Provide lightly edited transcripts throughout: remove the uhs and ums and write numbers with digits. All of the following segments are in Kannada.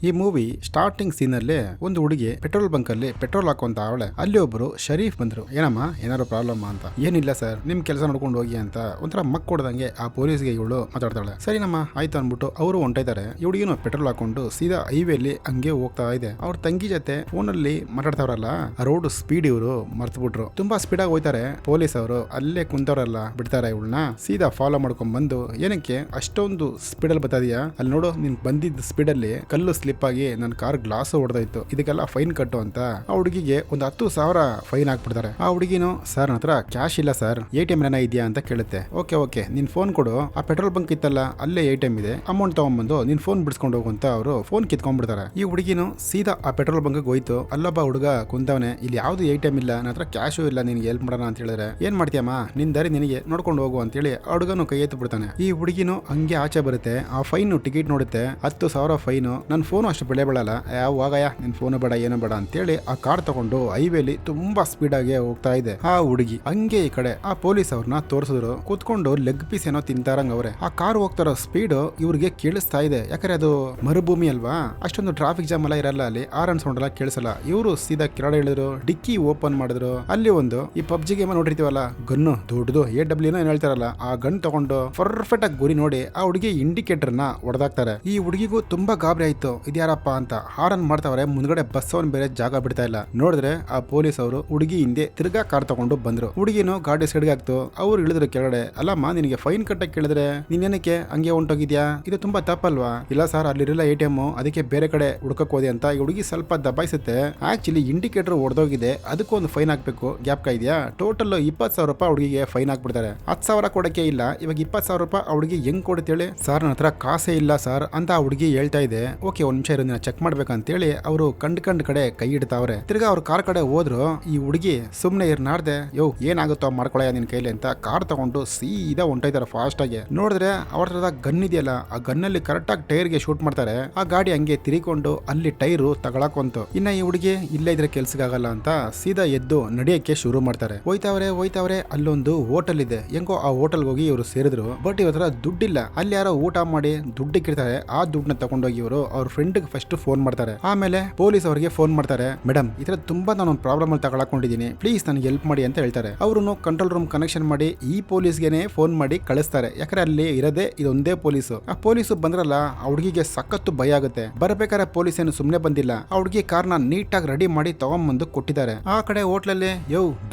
ಈ ಮೂವಿ ಸ್ಟಾರ್ಟಿಂಗ್ ಸೀನ್ ಅಲ್ಲಿ ಒಂದು ಹುಡುಗಿ ಪೆಟ್ರೋಲ್ ಬಂಕ್ ಅಲ್ಲಿ ಪೆಟ್ರೋಲ್ ಹಾಕುವಂತ ಅವಳೆ. ಅಲ್ಲಿ ಒಬ್ರು ಶರೀಫ್ ಬಂದ್ರು. ಏನಮ್ಮ ಏನಾದ್ರು ಪ್ರಾಬ್ಲಮ್ ಅಂತ. ಏನಿಲ್ಲ ಸರ್, ನಿಮ್ ಕೆಲಸ ನೋಡ್ಕೊಂಡು ಹೋಗಿ ಅಂತ ಒಂಥರ ಮಕ್ ಕೊಡ್ದಂಗೆ ಆ ಪೊಲೀಸ್ಗೆ ಇವಳು ಮಾತಾಡ್ತಾಳೆ. ಸರಿನಮ್ಮ ಆಯ್ತು ಅನ್ಬಿಟ್ಟು ಅವರು ಹೊಂಟಿದ್ದಾರೆ. ಈ ಹುಡುಗಿನ ಪೆಟ್ರೋಲ್ ಹಾಕೊಂಡು ಸೀದಾ ಹೈವೇಲಿ ಹಂಗೆ ಹೋಗ್ತಾ ಇದೆ. ಅವ್ರ ತಂಗಿ ಜೊತೆ ಫೋನ್ ಅಲ್ಲಿ ಮಾತಾಡ್ತಾವ್ರಲ್ಲ, ರೋಡ್ ಸ್ಪೀಡ್ ಇವರು ಮರ್ತು ಬಿಟ್ರು. ತುಂಬಾ ಸ್ಪೀಡ್ ಆಗಿ ಹೋಯ್ತಾರೆ. ಪೊಲೀಸ್ ಅವರು ಅಲ್ಲೇ ಕುಂತವ್ರಲ್ಲ ಬಿಡ್ತಾರೆ ಇವಳನ್ನ. ಸೀದಾ ಫಾಲೋ ಮಾಡ್ಕೊಂಡ್ ಬಂದು ಏನಕ್ಕೆ ಅಷ್ಟೊಂದು ಸ್ಪೀಡ್ ಅಲ್ಲಿ ಬರ್ತಾ ಅಲ್ಲಿ ನೋಡು, ನೀನ್ ಬಂದಿದ್ದ ಸ್ಪೀಡ್ ಅಲ್ಲಿ ಕಲ್ಲು ಸ್ಲಿಪ್ ಆಗಿ ನನ್ನ ಕಾರ್ ಗ್ಲಾಸ್ ಹೊಡೆದೋಯ್ತು, ಇದಕ್ಕೆಲ್ಲ ಫೈನ್ ಕಟ್ಟು ಅಂತ ಆ ಹುಡುಗಿಗೆ ಒಂದು 10,000 ಫೈನ್ ಹಾಕ್ಬಿಡ್ತಾರೆ. ಆ ಹುಡುಗಿನು ಸರ್ ನನ್ನ ಹತ್ರ ಕ್ಯಾಶ್ ಇಲ್ಲ ಸರ್, ATM ಏನ ಇದೆಯಾ ಅಂತ ಕೇಳುತ್ತೆ. ಓಕೆ ನಿನ್ ಫೋನ್ ಕೊಡು, ಆ ಪೆಟ್ರೋಲ್ ಬಂಕ್ ಇತ್ತಲ್ಲ ಅಲ್ಲೇ ATM ಇದೆ, ಅಮೌಂಟ್ ತಗೊಂಡ್ಬಂದು ನಿನ್ ಫೋನ್ ಬಿಡಿಸ್ಕೊಂಡು ಹೋಗು ಅಂತ ಅವರು ಫೋನ್ ಕಿತ್ಕೊಂಡ್ಬಿಡ್ತಾರೆ. ಈ ಹುಡುಗಿನು ಸೀದಾ ಆ ಪೆಟ್ರೋಲ್ ಬಂಕ್ ಹೋಯ್ತು. ಅಲ್ಲೊಬ್ಬ ಹುಡುಗ ಕುಂತವನೆ, ಇಲ್ಲಿ ಯಾವ್ದು ATM ಇಲ್ಲ, ನನ್ನ ಹತ್ರ ಕ್ಯಾಶು ಇಲ್ಲ, ನಿನ್ಗೆ ಹೆಲ್ಪ್ ಮಾಡೋಣ ಅಂತ ಹೇಳಿದ್ರೆ ಏನ್ ಮಾಡ್ತೀಯಮ್ಮ, ನಿನ್ ದಾರಿ ನಿನಗೆ ನೋಡ್ಕೊಂಡು ಹೋಗು ಅಂತ ಹೇಳಿ ಆ ಹುಡುಗನು ಕೈ ಎತ್ತು ಬಿಡ್ತಾನೆ. ಈ ಹುಡುಗಿನು ಹಂಗೆ ಆಚೆ ಬರುತ್ತೆ. ಆ ಫೈನ್ ಟಿಕೆಟ್ ನೋಡುತ್ತೆ, 10,000 ಫೈನು. ನನ್ನ ಫೋನ್ ಅಷ್ಟು ಬೆಳೆ ಬೀಳಲ್ಲ, ಯಾವಾಗಯ್ಯ ನಿನ್ ಫೋನ್ ಬೇಡ ಏನು ಬೇಡ ಅಂತೇಳಿ ಆ ಕಾರ್ ತಗೊಂಡು ಹೈವೇಲಿ ತುಂಬಾ ಸ್ಪೀಡ್ ಆಗಿ ಹೋಗ್ತಾ ಇದೆ. ಆ ಹುಡುಗಿ ಹಂಗೆ ಈ ಕಡೆ ಆ ಪೊಲೀಸ್ ಅವ್ರನ್ನ ತೋರಿಸಿದ್ರು. ಕೂತ್ಕೊಂಡು ಲೆಗ್ ಪೀಸ್ ಏನೋ ತಿಂತಾರಂಗ ಅವ್ರೆ. ಆ ಕಾರ್ ಹೋಗ್ತಾರೋ ಸ್ಪೀಡ್ ಇವ್ರಿಗೆ ಕೇಳಿಸ್ತಾ ಇದೆ. ಯಾಕಂದ್ರೆ ಅದು ಮರುಭೂಮಿ ಅಲ್ವಾ, ಅಷ್ಟೊಂದು ಟ್ರಾಫಿಕ್ ಜಾಮ್ ಎಲ್ಲ ಇರಲ್ಲ, ಅಲ್ಲಿ ಆರನ್ ಸೌಂಡ್ ಎಲ್ಲ ಕೇಳಿಸಲ್ಲ. ಇವರು ಸೀದಾ ಕೆಳಗಡೆ ಇಳಿದ್ರು, ಡಿಕ್ಕಿ ಓಪನ್ ಮಾಡಿದ್ರು. ಅಲ್ಲಿ ಒಂದು ಈ ಪಬ್ಜಿ ಗೇಮ್ ನೋಡಿರ್ತೀವಲ್ಲ, ಗನ್ನು ದೊಡ್ಡದು AW ಏನ್ ಹೇಳ್ತಾರಲ್ಲ, ಆ ಗನ್ ತಗೊಂಡು ಪರ್ಫೆಕ್ಟ್ ಆಗಿ ಗುರಿ ನೋಡಿ ಆ ಹುಡುಗಿ ಇಂಡಿಕೇಟರ್ ನ ಹೊಡೆದಾಕ್ತಾರೆ. ಈ ಹುಡುಗಿಗೂ ತುಂಬಾ ಗಾಬರಿ ಆಯ್ತು, ಇದ್ಯಾರಪ್ಪ ಅಂತ ಹಾರನ್ ಮಾಡ್ತಾವ್ರೆ. ಮುಂದ್ಗಡೆ ಬಸ್ ಅವನ್ ಬೇರೆ ಜಾಗ ಬಿಡ್ತಾ ಇಲ್ಲ. ನೋಡಿದ್ರೆ ಆ ಪೊಲೀಸ್ ಅವರು ಹುಡುಗಿ ಹಿಂದೆ ತಿರ್ಗಾ ಕಾರ್ ತಗೊಂಡು ಬಂದ್ರು. ಹುಡುಗಿನು ಗಾಡಿ ಸೈಡ್ಗೆ ಹಾಕ್ತು. ಅವ್ರು ಇಳಿದ್ರು ಕೆಳಗಡೆ. ಅಲ್ಲಮ್ಮ ನಿನಗೆ ಫೈನ್ ಕಟ್ಟಕ್ಕೆ ಕೇಳಿದ್ರೆ ನೀನೇನಕ್ಕೆ ಹಂಗೆ ಹೊಂಟೋಗಿದ್ಯಾ, ಇದು ತುಂಬಾ ತಪ್ಪಲ್ವಾ? ಇಲ್ಲ ಸರ್, ಅಲ್ಲಿರಲ್ಲ ATM, ಅದಕ್ಕೆ ಬೇರೆ ಕಡೆ ಹುಡುಕಕ್ ಹೋದೆ ಅಂತ ಈ ಹುಡುಗಿ ಸ್ವಲ್ಪ ದಬಾಯಿಸುತ್ತೆ. ಆಕ್ಚುಲಿ ಇಂಡಿಕೇಟರ್ ಹೊಡೆದೋಗಿದೆ, ಅದಕ್ಕೂ ಒಂದು ಫೈನ್ ಹಾಕ್ಬೇಕು, ಗ್ಯಾಪ್ ಇದೆಯಾ? ಟೋಟಲ್ 20,000 ರೂಪಾಯಿ ಹುಡುಗಿಗೆ ಫೈನ್ ಹಾಕ್ಬಿಡ್ತಾರೆ. 10,000 ಕೊಡಕ್ಕೆ ಇಲ್ಲ, ಇವಾಗ 20,000 ರೂಪಾಯಿ ಹುಡುಗಿ ಹೆಂಗ್ ಕೊಡುತ್ತೇಳಿ? ಸರ್ ನನ್ನ ಹತ್ರ ಕಾಸೇ ಇಲ್ಲ ಸರ್ ಅಂತ ಆ ಹುಡುಗಿ ಹೇಳ್ತಾ ಇದೆ. ಓಕೆ ಒಂದ್ ನಿಮಿಷ ಇರೋದನ್ನ ಚೆಕ್ ಮಾಡ್ಬೇಕಂತೇಳಿ ಅವರು ಕಂಡ್ ಕಡೆ ಕೈ ಇಡ್ತಾವ್ರೆ. ತಿರ್ಗಾ ಅವ್ರ ಕಾರ್ ಕಡೆ ಹೋದ್ರು. ಈ ಹುಡುಗಿ ಸುಮ್ನೆ ನಾಡ್ದೆ, ಏನಾಗುತ್ತೋ ಮಾಡ್ಕೊಳಯ್ಯ ನಿನ್ ಕೈಲಿ ಅಂತ ಕಾರ್ ತಗೊಂಡು ಸೀದಾ ಹೊಂಟೈತಾರೆ ಫಾಸ್ಟ್ ಆಗಿ. ನೋಡಿದ್ರೆ ಅವ್ರ ಹತ್ರ ಗನ್ ಇದೆಯಲ್ಲ, ಆ ಗನ್ನಲ್ಲಿ ಕರೆಕ್ಟ್ ಆಗಿ ಟೈರ್ಗೆ ಶೂಟ್ ಮಾಡ್ತಾರೆ. ಆ ಗಾಡಿ ಹಂಗೆ ತಿರಿಕೊಂಡು ಅಲ್ಲಿ ಟೈರು ತಗೊಳಕೊಂತು. ಇನ್ನ ಈ ಹುಡುಗಿ ಇಲ್ಲೇ ಇದ್ರೆ ಕೆಲ್ಸಕ್ಕಾಗಲ್ಲ ಅಂತ ಸೀದಾ ಎದ್ದು ನಡಿಯಕ್ಕೆ ಶುರು ಮಾಡ್ತಾರೆ. ಹೋಯ್ತಾವ್ರೆ ಅಲ್ಲೊಂದು ಹೋಟೆಲ್ ಇದೆ. ಹೆಂಗೋ ಆ ಹೋಟೆಲ್ ಹೋಗಿ ಇವರು ಸೇರಿದ್ರು. ಬಟ್ ಇವ್ರ ಹತ್ರ ದುಡ್ಡಿಲ್ಲ. ಅಲ್ಲಿ ಯಾರೋ ಊಟ ಮಾಡಿ ದುಡ್ಡಿಕ್ಕಿರ್ತಾರೆ. ಆ ದುಡ್ಡನ್ನ ತಗೊಂಡೋಗಿ ಇವರು ಅವ್ರ ಫ್ರೆಂಡ್ ಫಸ್ಟ್ ಫೋನ್ ಮಾಡ್ತಾರೆ. ಆಮೇಲೆ ಪೊಲೀಸ್ ಅವರಿಗೆ ಫೋನ್ ಮಾಡ್ತಾರೆ. ಮೇಡಮ್ ಈ ತರ ತುಂಬಾ ನಾನು ಪ್ರಾಬ್ಲಮ್ ಅಲ್ಲಿ ತಗೊಳಕೊಂಡಿದ್ದೀನಿ, ಪ್ಲೀಸ್ ನನಗೆ ಹೆಲ್ಪ್ ಮಾಡಿ ಅಂತ ಹೇಳ್ತಾರೆ. ಅವರು ಕಂಟ್ರೋಲ್ ರೂಮ್ ಕನೆಕ್ಷನ್ ಮಾಡಿ ಈ ಪೊಲೀಸ್ಗೆನೆ ಫೋನ್ ಮಾಡಿ ಕಳಿಸ್ತಾರೆ. ಯಾಕಂದ್ರೆ ಅಲ್ಲಿ ಇರೋದೇ ಇದೊಂದೇ ಪೊಲೀಸು. ಆ ಪೊಲೀಸು ಬಂದ್ರಲ್ಲ, ಆ ಹುಡುಗಿಗೆ ಸಖತ್ತು ಭಯ ಆಗುತ್ತೆ. ಬರ್ಬೇಕಾದ್ರೆ ಪೊಲೀಸ್ ಏನು ಸುಮ್ನೆ ಬಂದಿಲ್ಲ. ಆ ಹುಡುಗಿ ಕಾರ್ನ ನೀಟಾಗಿ ರೆಡಿ ಮಾಡಿ ತಗೊಂಡ್ಬಂದು ಕೊಟ್ಟಿದ್ದಾರೆ. ಆ ಕಡೆ ಹೋಟ್ಲಲ್ಲಿ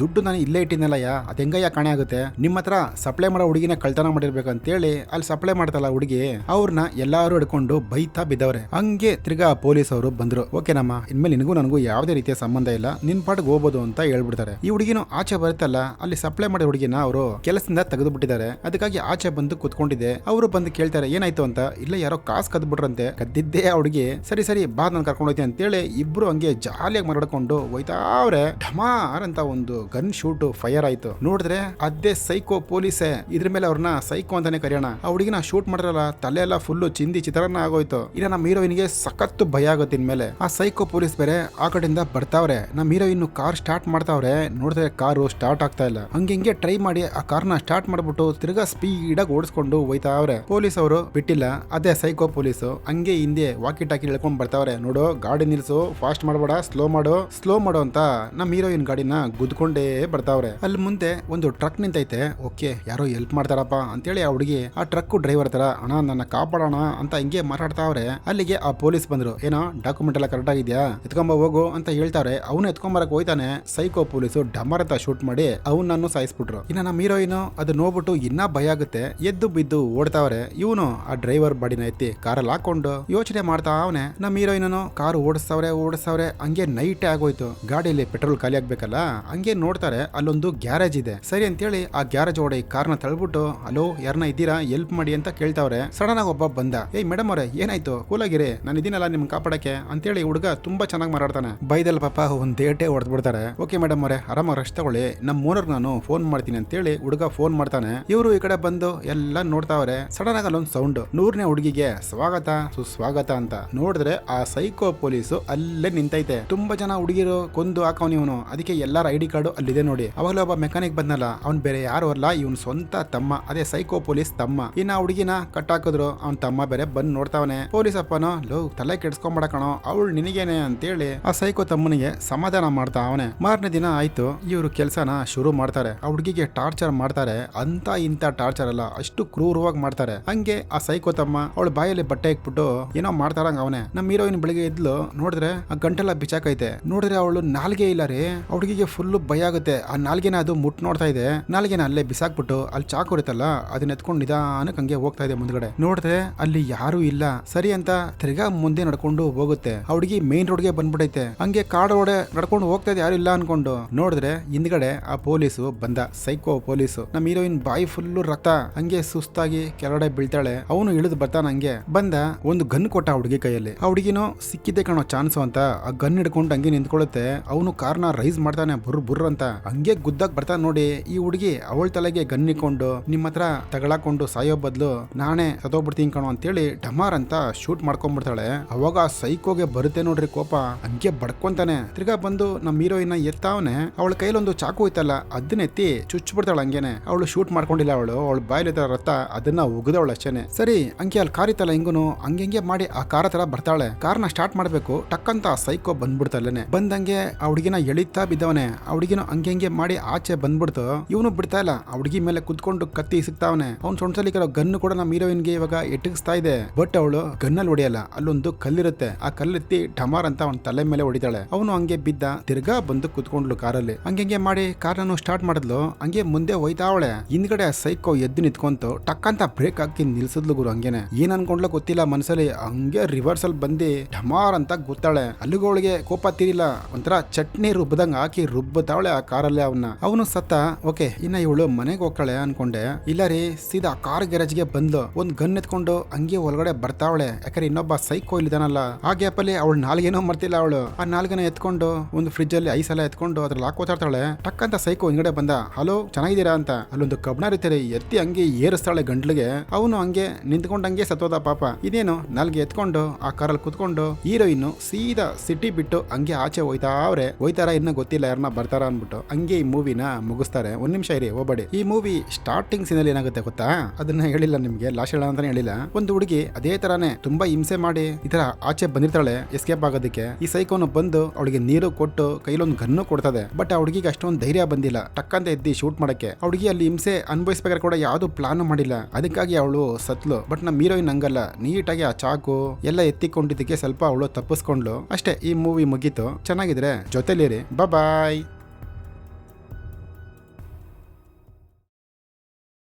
ದುಡ್ಡು ನಾನು ಇಲ್ಲೇ ಇಟ್ಟಿನಲ್ಲ, ಅದ್ ಹೆಂಗಯ್ಯ ಕಾಣೆ ಆಗುತ್ತೆ, ನಿಮ್ಮ ಹತ್ರ ಸಪ್ಲೈ ಮಾಡೋ ಹುಡುಗಿನ ಕಳ್ತನ ಮಾಡಿರ್ಬೇಕಂತೇಳಿ ಅಲ್ಲಿ ಸಪ್ಲೈ ಮಾಡ್ತಲ್ಲ ಹುಡುಗಿ, ಅವ್ರನ್ನ ಎಲ್ಲಾರು ಹಿಡ್ಕೊಂಡು ಬೈತಾ ಬಿದ್ದವ್ರೆ. ಹಂಗೆ ತಿರ್ಗಾ ಪೊಲೀಸ್ ಅವರು ಬಂದ್ರು. ಓಕೆನಮ್ಮ, ಇನ್ಮೇಲೆ ನಿನಗೂ ನನಗೂ ಯಾವುದೇ ರೀತಿಯ ಸಂಬಂಧ ಇಲ್ಲ, ನಿನ್ ಪಾಟಿಗೆ ಹೋಗ್ಬೋದು ಅಂತ ಹೇಳ್ಬಿಡ್ತಾರೆ. ಈ ಹುಡುಗಿನೂ ಆಚೆ ಬರುತ್ತಲ್ಲ, ಅಲ್ಲಿ ಸಪ್ಲೈ ಮಾಡಿದ ಹುಡುಗಿನ ಅವರು ಕೆಲಸದಿಂದ ತೆಗೆದು ಬಿಟ್ಟಿದ್ದಾರೆ. ಅದಕ್ಕಾಗಿ ಆಚೆ ಬಂದು ಕುತ್ಕೊಂಡಿದೆ. ಅವರು ಬಂದು ಕೇಳ್ತಾರೆ ಏನಾಯ್ತು ಅಂತ. ಇಲ್ಲ ಯಾರೋ ಕಾಸು ಕದ್ಬಿಟ್ರಂತೆ, ಕದ್ದಿದ್ದೇ ಆ ಹುಡುಗಿ. ಸರಿ ಬಾ ನಾನು ಕರ್ಕೊಂಡು ಹೋಯ್ತೀನಿ ಅಂತೇಳಿ ಇಬ್ರು ಹಂಗೆ ಜಾಲಿಯಾಗಿ ಮಾತಾಡ್ಕೊಂಡು ಹೋಯ್ತಾವ್ರೆ. ಢಮಾರ್ ಅಂತ ಒಂದು ಗನ್ ಶೂಟ್ ಫೈರ್ ಆಯ್ತು. ನೋಡಿದ್ರೆ ಅದೇ ಸೈಕೋ ಪೊಲೀಸೇ. ಇದ್ರ ಮೇಲೆ ಅವ್ರನ್ನ ಸೈಕೋ ಅಂತಾನೆ ಕರೆಯೋಣ. ಆ ಹುಡುಗಿನ ಶೂಟ್ ಮಾಡಿರಲ್ಲ, ತಲೆ ಎಲ್ಲ ಫುಲ್ಲು ಚಿಂದಿ ಚಿತ್ರಾನ್ನ ಆಗೋಯ್ತು. ಇನ್ನ ನಮ್ಮ ಹೀರೋಯಿನ್ಗೆ ಸಖತ್ತು ಭಯ ಆಗುತ್ತೆ. ಇನ್ಮೇಲೆ ಆ ಸೈಕೋ ಪೊಲೀಸ್ ಬೇರೆ ಆ ಕಡೆಯಿಂದ ಬರ್ತಾವ್ರೆ. ನಮ್ಮ ಹೀರೋಯಿನ್ ಕಾರ್ ಸ್ಟಾರ್ಟ್ ಮಾಡ್ತಾವ್ರೆ. ನೋಡಿದ್ರೆ ಕಾರು ಸ್ಟಾರ್ಟ್ ಆಗ್ತಾ ಇಲ್ಲ. ಹಂಗೆ ಟ್ರೈ ಮಾಡಿ ಆ ಕಾರ್ನ ಸ್ಟಾರ್ಟ್ ಮಾಡ್ಬಿಟ್ಟು ತಿರ್ಗಾ ಸ್ಪೀಡ್ ಆಗಿ ಓಡಿಸ್ಕೊಂಡು ಹೋಯ್ತಾವ್ರೆ. ಪೊಲೀಸ್ ಅವರು ಬಿಟ್ಟಿಲ್ಲ. ಅದೇ ಸೈಕೋ ಪೊಲೀಸು ಹಂಗೆ ಹಿಂದೆ ವಾಕಿ ಟಾಕಿ ಹೇಳ್ಕೊಂಡ್ ಬರ್ತಾವ್ರೆ. ನೋಡು ಗಾಡಿ ನಿಲ್ಸು, ಫಾಸ್ಟ್ ಮಾಡಬೇಡ, ಸ್ಲೋ ಮಾಡು ಅಂತ ನಮ್ಮ ಹೀರೋಯಿನ್ ಗಾಡಿನ ಗುದ್ಕೊಂಡೇ ಬರ್ತಾವ್ರೆ. ಅಲ್ಲಿ ಮುಂದೆ ಒಂದು ಟ್ರಕ್ ನಿಂತೈತೆ. ಓಕೆ ಯಾರೋ ಹೆಲ್ಪ್ ಮಾಡ್ತಾರಪ್ಪ ಅಂತೇಳಿ ಆ ಹುಡುಗಿ ಆ ಟ್ರಕ್ ಡ್ರೈವರ್ ತರ ಅಣ್ಣ ನನ್ನ ಕಾಪಾಡೋಣ ಅಂತ ಹಿಂಗೆ ಮಾತಾಡ್ತಾವ್ರೆ. ಅಲ್ಲಿಗೆ ಆ ಪೊಲೀಸ್ ಬಂದ್ರು. ಏನೋ ಡಾಕ್ಯುಮೆಂಟ್ ಎಲ್ಲ ಕರೆಕ್ಟ್ ಆಗಿದ್ಯಾ, ಎತ್ಕೊಂಬ ಹೋಗು ಅಂತ ಹೇಳ್ತಾರೆ. ಅವನು ಎತ್ಕೊಂಬರಕ್ ಹೋಯ್ತಾನೆ. ಸೈಕೋ ಪೊಲೀಸು ಡಮರ್ ಅಂತ ಶೂಟ್ ಮಾಡಿ ಅವನನ್ನು ಸಾಯಿಸ್ಬಿಟ್ರು. ಇನ್ನ ನಮ್ಮ ಹೀರೋಯಿನ್ ಅದು ನೋಡ್ಬಿಟ್ಟು ಇನ್ನ ಭಯ ಆಗುತ್ತೆ. ಎದ್ದು ಬಿದ್ದು ಓಡ್ತಾವ್ರೆ. ಇವನು ಆ ಡ್ರೈವರ್ ಬಾಡಿನ ಎತ್ತಿ ಕಾರಲ್ಲಿ ಹಾಕೊಂಡು ಯೋಚನೆ ಮಾಡ್ತಾ ಅವನೇ. ನಮ್ಮ ಹೀರೋಯಿನ್ ಕಾರು ಓಡಿಸ್ತಾವ್ರೆ. ಹಂಗೆ ನೈಟ್ ಆಗೋಯ್ತು. ಗಾಡಿಯಲ್ಲಿ ಪೆಟ್ರೋಲ್ ಖಾಲಿ ಆಗ್ಬೇಕಲ್ಲ, ಹಂಗೆ ನೋಡ್ತಾರೆ ಅಲ್ಲೊಂದು ಗ್ಯಾರೇಜ್ ಇದೆ. ಸರಿ ಅಂತೇಳಿ ಆ ಗ್ಯಾರೇಜ್ ಓಡಿ ಕಾರ್ನ ತಳ್ಬಿಟ್ಟು ಹಲೋ ಯಾರನ್ನ ಇದ್ದೀರಾ, ಹೆಲ್ಪ್ ಮಾಡಿ ಅಂತ ಕೇಳ್ತಾವ್ರೆ. ಸಡನ್ ಆಗಿ ಒಬ್ಬ ಬಂದ. ಮೇಡಮ್ ಅವರೇ ಏನಾಯ್ತು, ಕೂಲಾಗಿರಿ, ನಾನು ಇದೀನಲ್ಲ ನಿಮ್ ಕಾಪಾಡಕ್ಕೆ ಅಂತೇಳಿ ಹುಡುಗ ತುಂಬಾ ಚೆನ್ನಾಗಿ ಮಾತಾಡ್ತಾನೆ. ಬೈದಲ್ ಪಾಪ ಒಂದ್ ಡೇಟೆ ಹೊಡೆದ್ ಬಿಡ್ತಾರೆ. ಓಕೆ ಮೇಡಮ್ ಅವರೇ ಆರಾಮಾಗಿ ರೆಸ್ಟ್ ತಗೊಳ್ಳಿ, ನಮ್ಮ ಓನರ್ ನಾನು ಫೋನ್ ಮಾಡ್ತೀನಿ ಅಂತೇಳಿ ಹುಡುಗ ಫೋನ್ ಮಾಡ್ತಾನೆ. ಇವರು ಈ ಕಡೆ ಬಂದು ಎಲ್ಲ ನೋಡ್ತಾವ್ರೆ. ಸಡನ್ ಆಗಿ ಅಲ್ಲೊಂದು ಸೌಂಡ್. 100ನೇ ಹುಡುಗಿಗೆ ಸ್ವಾಗತ ಸುಸ್ವಾಗತ ಅಂತ. ನೋಡಿದ್ರೆ ಆ ಸೈಕೋ ಪೊಲೀಸು ಅಲ್ಲೇ ನಿಂತೈತೆ. ತುಂಬಾ ಜನ ಹುಡುಗಿರು ಕೊಂದು ಹಾಕವನಿ ಇವನು. ಅದಕ್ಕೆ ಎಲ್ಲಾರ ID ಕಾರ್ಡು ಅಲ್ಲಿದೆ ನೋಡಿ. ಅವಾಗಲೇ ಒಬ್ಬ ಮೆಕ್ಯಾನಿಕ್ ಬಂದಲ್ಲ, ಅವ್ನ್ ಬೇರೆ ಯಾರು ಅಲ್ಲ, ಇವನ್ ಸ್ವಂತ ತಮ್ಮ, ಅದೇ ಸೈಕೋ ಪೊಲೀಸ್ ತಮ್ಮ. ಇನ್ನ ಹುಡುಗಿನ ಕಟ್ಟಾಕಿದ್ರು. ಅವ್ನ್ ತಮ್ಮ ಬೇರೆ ಬಂದ್ ನೋಡ್ತಾವನೆ. ಪೊಲೀಸ್ ಅಪ್ಪನೋ ಲೋ ತಲೆ ಕೆಡ್ಸ್ಕೊಂಬೇಡ ಕಣೋ, ಅವಳು ನಿನಗೇನೆ ಅಂತೇಳಿ ಆ ಸೈಕೋ ತಮ್ಮನಿಗೆ ಸಮಾಧಾನ ಮಾಡ್ತಾ ಅವನೇ. ಮಾರನೇ ದಿನ ಆಯ್ತು, ಇವರು ಕೆಲ್ಸನ ಶುರು ಮಾಡ್ತಾರೆ. ಆ ಹುಡುಗಿಗೆ ಟಾರ್ಚರ್ ಮಾಡ್ತಾರೆ. ಅಂತ ಇಂತ ಟಾರ್ಚರ್ ಅಲ್ಲ, ಅಷ್ಟು ಕ್ರೂರವಾಗಿ ಮಾಡ್ತಾರೆ. ಹಂಗೆ ಆ ಸೈಕೋ ತಮ್ಮ ಅವಳ ಬಾಯಲ್ಲಿ ಬಟ್ಟೆ ಇಕ್ಬಿಟ್ಟು ಏನೋ ಮಾಡ್ತಾರಂಗ ಅವನೇ. ನಮ್ಮ ಹೀರೋಯಿನ್ ಬೆಳಿಗ್ಗೆ ಇದ್ಲು, ನೋಡಿದ್ರೆ ಆ ಗಂಟೆಲ್ಲ ಬಿಚಾಕೈತೆ. ನೋಡಿದ್ರೆ ಅವಳು ನಾಲ್ಗೆ ಇಲ್ಲ ರೀ. ಹುಡುಗಿಗೆ ಫುಲ್ ಭಯ ಆಗುತ್ತೆ. ಆ ನಾಲ್ಗೆನ ಅದು ಮುಟ್ ನೋಡ್ತಾ ಇದೆ. ನಾಲ್ಗೆನ ಅಲ್ಲೇ ಬಿಸಾಕ್ಬಿಟ್ಟು ಅಲ್ಲಿ ಚಾಕು ಇರುತ್ತಲ್ಲ ಅದನ್ನ ಎತ್ಕೊಂಡು ನಿಧಾನಕ್ಕೆ ಹಂಗೆ ಹೋಗ್ತಾ ಇದೆ ಮುಂದ್ಗಡೆ. ನೋಡಿದ್ರೆ ಅಲ್ಲಿ ಯಾರು ಇಲ್ಲ. ಸರಿ ಅಂತ ತಿರ್ಗಾ ಮುಂದೆ ನಡ್ಕೊಂಡು ಹೋಗುತ್ತೆ. ಆ ಹುಡುಗಿ ಮೇನ್ ರೋಡ್ಗೆ ಬಂದ್ಬಿಟ್ಟೈತೆ. ಹಂಗೆ ಕಾಡೋಡೆ ನಡ್ಕೊಂಡು ಹೋಗ್ತಾ ಇದೆ, ಯಾರು ಇಲ್ಲ ಅನ್ಕೊಂಡು. ನೋಡಿದ್ರೆ ಹಿಂದ್ಗಡೆ ಆ ಪೊಲೀಸು ಬಂದ, ಸೈಕೋ ಪೊಲೀಸು. ನಮ್ಮ ಹೀರೋಯಿನ್ ಬಾಯಿ ಫುಲ್ಲು ರಕ್ತ, ಹಂಗೆ ಸುಸ್ತಾಗಿ ಕೆಳಗಡೆ ಬೀಳ್ತಾಳೆ. ಅವನು ಇಳಿದು ಬರ್ತಾನ. ಹಂಗೆ ಬಂದ ಒಂದು ಗನ್ ಕೊಟ್ಟ ಆ ಹುಡುಗಿ ಕೈಯಲ್ಲಿ. ಆ ಹುಡುಗಿನೋ ಸಿಕ್ಕಿದೆ ಕಾಣೋ ಚಾನ್ಸು ಅಂತ ಆ ಗನ್ ಹಿಡ್ಕೊಂಡು ಹಂಗೆ ನಿಂತ್ಕೊಳ್ಳುತ್ತೆ. ಅವನು ಕಾರ್ನ ರೈಸ್ ಮಾಡ್ತಾನೆ ಬುರ್ ಅಂತ. ಹಂಗೆ ಗುದ್ದಾಗ್ ಬರ್ತಾನೆ ನೋಡಿ. ಈ ಹುಡುಗಿ ಅವಳ ತಲೆಗೆ ಗನ್ ಇಕ್ಕೊಂಡು ನಿಮ್ಮ ಹತ್ರ ತಗಳಾಕೊಂಡು ಸಾಯೋ ಬದ್ಲು ನಾನೇ ಸತ್ತೋಗ್ಬಿಡ್ತೀನಿ ಕಣೋ ಅಂತೇಳಿ ಡಮಾರ್ ಅಂತ ಶೂಟ್ ಮಾಡ್ಕೊಂಡ್ಬಿಡ್ತಾಳೆ. ಅವಾಗ ಸೈಕೋಗೆ ಬರುತ್ತೆ ನೋಡ್ರಿ ಕೋಪ. ಹಂಗೆ ಬಡ್ಕೊಂತಾನೆ. ತಿರ್ಗಾ ಬಂದು ನಮ್ಮ ಹೀರೋಯಿನ್ ಎತ್ತಾವನೆ. ಅವಳ ಕೈಲೊಂದು ಚಾಕು ಇತ್ತಲ್ಲ ಅದನ್ನ ಎತ್ತಿ ಚುಚ್ಬಿಡ್ತಾಳೆ. ಹಂಗೇನೆ ಅವಳು ಶೂಟ್ ಮಾಡ್ಕೊಂಡಿಲ್ಲ. ಅವಳ ಬಾಯಲ್ಲಿ ರಕ್ತ ಅದನ್ನ ಉಗಿದವಳು ಅಷ್ಟೇನೆ. ಸರಿ ಹಂಗೆ ಅಲ್ಲಿ ಕಾರ್ ಇತ್ತಲ್ಲ, ಹಿಂಗುನು ಹಂಗೆ ಮಾಡಿ ಆ ಕಾರ ತರ ಬರ್ತಾಳೆ. ಕಾರ್ನ ಸ್ಟಾರ್ಟ್ ಮಾಡ್ಬೇಕು, ಟಕ್ಕಂತ ಸೈಕೋ ಬಂದ್ಬಿಡ್ತಾನೆ. ಬಂದಂಗೆ ಆ ಹುಡುಗಿನ ಎಳಿತಾ ಬಿದ್ದವನೆ. ಆ ಹುಡುಗಿನ ಹಂಗೆ ಮಾಡಿ ಆಚೆ ಬಂದ್ಬಿಡ್ತು. ಇವನು ಬಿಡ್ತಾ ಇಲ್ಲ. ಆ ಹುಡುಗಿ ಮೇಲೆ ಕುತ್ಕೊಂಡು ಕತ್ತಿ ಸಿಗ್ತಾವನೆ. ಅವ್ನು ಸೊಂಟದಲ್ಲಿ ಗನ್ ಕೂಡ ನಮ್ಮ ಹೀರೋಯಿನ್ಗೆ ಇವಾಗ ಎಟಗಿಸ್ತಾ ಇದೆ. ಬಟ್ ಅವಳು ಗನ್ನಲ್ಲಿ ಹೊಡಿಯಲ್ಲ. ಅಲ್ಲೊಂದು ಕಲ್ಲಿರುತ್ತೆ. ಆ ಕಲ್ಲೆತ್ತಿ ಢಮಾರ್ ಅಂತ ಅವನ ತಲೆ ಮೇಲೆ ಹೊಡಿತಾಳೆ. ಅವನು ಹಂಗೆ ಬಿದ್ದ. ತಿರ್ಗಾ ಬಂದು ಕುತ್ಕೊಂಡ್ಲು ಕಾರಲ್ಲಿ. ಹಂಗೆ ಮಾಡಿ ಕಾರ್ನ ಸ್ಟಾರ್ಟ್ ಮಾಡಿದ್ಲು. ಹಂಗೆ ಮುಂದೆ ಹೋಯ್ತಾವಳೆ. ಹಿಂದ್ಗಡೆ ಸೈಕೋ ಎದ್ದು ನಿಂತ್ಕೊಂತು. ಟಕ್ಕಂತ ಬ್ರೇಕ್ ಹಾಕಿ ನಿಲ್ಸಿದ್ಲು ಗುರು. ಹಂಗೇನೆ ಏನ್ ಅನ್ಕೊಂಡ್ಲ ಗೊತ್ತಿಲ್ಲ ಮನಸ್ಸಲ್ಲಿ. ಹಂಗೆ ರಿವರ್ಸ್ ಅಲ್ಲಿ ಬಂದಿ ಢಮಾರ್ ಅಂತ ಗೊತ್ತಾಳೆ. ಅಲ್ಲಿಗೋಳಿಗೆ ಕೋಪ ತೀರಿಲ್ಲ. ಒಂಥರ ಚಟ್ನಿ ರುಬ್ಬದಂಗ ಹಾಕಿ ರುಬ್ಬತಾವಳೆ ಆ ಕಾರಲ್ಲೇ ಅವನು ಸತ್ತ. ಓಕೆ, ಇನ್ನ ಇವಳು ಮನೆಗೆ ಹೋಗ್ತಾಳೆ ಅನ್ಕೊಂಡೆ. ಇಲ್ಲ ರೀ, ಸೀದಾ ಕಾರ್ ಗ್ಯಾರೇಜ್ಗೆ ಬಂದ್ಲು. ಒಂದ್ ಗನ್ ಎತ್ಕೊಂಡು ಹಂಗೆ ಒಳಗಡೆ ಬರ್ತಾವಳೆ. ಯಾಕಂದ್ರೆ ಇನ್ನೊಬ್ಬ ಸೈಕೋ ಇಲ್ಲಿದಾನಲ್ಲ. ಆ ಗ್ಯಾಪ್ ಅಲ್ಲಿ ಅವಳು ನಾಲ್ಗೇನೋ ಮರ್ತಿಲ್ಲ. ಅವಳು ಆ ನಾಲ್ಗನ ಎತ್ಕೊಂಡು ಒಂದು ಫ್ರಿಜ್ ಅಲ್ಲಿ ಐಸ್ ಎಲ್ಲ ಎತ್ಕೊಂಡು ಅದ್ರಲ್ಲಿ ಹಾಕೋತಾಡ್ತಾಳೆ. ಟಕ್ಕಂತ ಸೈಕೋ ಹಿಂಗಡೆ ಬಂದ. ಹಲೋ, ಚೆನ್ನಾಗಿದ್ದೀರಾ ಅಂತ. ಅಲ್ಲೊಂದು ಕಬ್ಣ ಇರ್ತಾರೆ, ಎತ್ತಿ ಹಂಗೆ ಏರಿಸ್ತಾಳೆ ಗಂಟ್ಲಿಗೆ. ಅವನು ಹಂಗೆ ನಿಂತ್ಕೊಂಡಂಗೆ ಸತ್ತೋದ ಪಾಪ. ಇದೇನು ನಾಲ್ಗೆ ಎತ್ಕೊಂಡು ಆ ಕಾರಲ್ಲಿ ಕುತ್ಕೊಂಡು ಹೀರೋಯಿನ್ ಸೀದಾ ಸಿಟಿ ಬಿಟ್ಟು ಹಂಗೆ ಆಚೆ ಹೋಯ್ತಾರ ಇನ್ನ ಗೊತ್ತಿಲ್ಲ ಯಾರನ್ನ ಬರ್ತಾರ ಅನ್ಬಿಟ್ಟು ಹಂಗೆ ಈ ಮೂವಿನ ಮುಗಿಸ್ತಾರೆ. ಒಂದ್ ನಿಮಿಷ ಇರಿ, ಹೋಗ್ಬೇಡಿ. ಈ ಮೂವಿ ಸ್ಟಾರ್ಟಿಂಗ್ ಸೀನಲ್ಲಿ ಏನಾಗುತ್ತೆ ಗೊತ್ತಾ, ಅದನ್ನ ಹೇಳಿಲ್ಲ ನಿಮ್ಗೆ, ಲಾಸ್ಟ್ ಹೇಳ ಅಂತಾನೆ ಹೇಳಿಲ್ಲ. ಒಂದು ಹುಡುಗಿ ಅದೇ ತರಾನೇ ತುಂಬಾ ಹಿಂಸೆ ಮಾಡಿ ಈ ತರ ಆಚೆ ಬಂದಿರ್ತಾಳೆ ಎಸ್ಕೇಪ್ ಆಗೋದಕ್ಕೆ. ಈ ಸೈಕೋನು ಬಂದು ಅವಳಿಗೆ ನೀರು ಕೊಟ್ಟು ಕೈಲೊಂದು ಗನ್ನು ಕೊಡ್ತದೆ. ಬಟ್ ಆ ಹುಡುಗಿಗೆ ಅಷ್ಟೊಂದು ಧೈರ್ಯ ಬಂದಿಲ್ಲ ಟಕ್ಕಂತ ಎದ್ದಿ ಶೂಟ್ ಮಾಡಕ್ಕೆ. ಆ ಹುಡುಗಿ ಅಲ್ಲಿ ಹಿಂಸೆ ಅನುಭವಿಸ್ಬೇಕಾದ್ರೆ ಕೂಡ ಯಾವ್ದು ಪ್ಲಾನ್ ಮಾಡಿಲ್ಲ. ಅದಕ್ಕಾಗಿ ಅವಳು ಸತ್ಲು. ಬಟ್ ನಮ್ಮ ಹೀರೋಯಿನ್ ಹಂಗಲ್ಲ, ನೀಟಾಗಿ ಆ ಚಾಕು ಎಲ್ಲ ಎತ್ತಿಕೊಂಡಿದ್ದಕ್ಕೆ ಸ್ವಲ್ಪ ಅವಳು ತಪ್ಪಿಸ್ಕೊಂಡ್ಲು ಅಷ್ಟೇ. ಈ ಮೂವಿ ಮುಗೀತು. ಚೆನ್ನಾಗಿದ್ರೆ ಜೊತೆಲಿರಿ. ಬಾಯ್.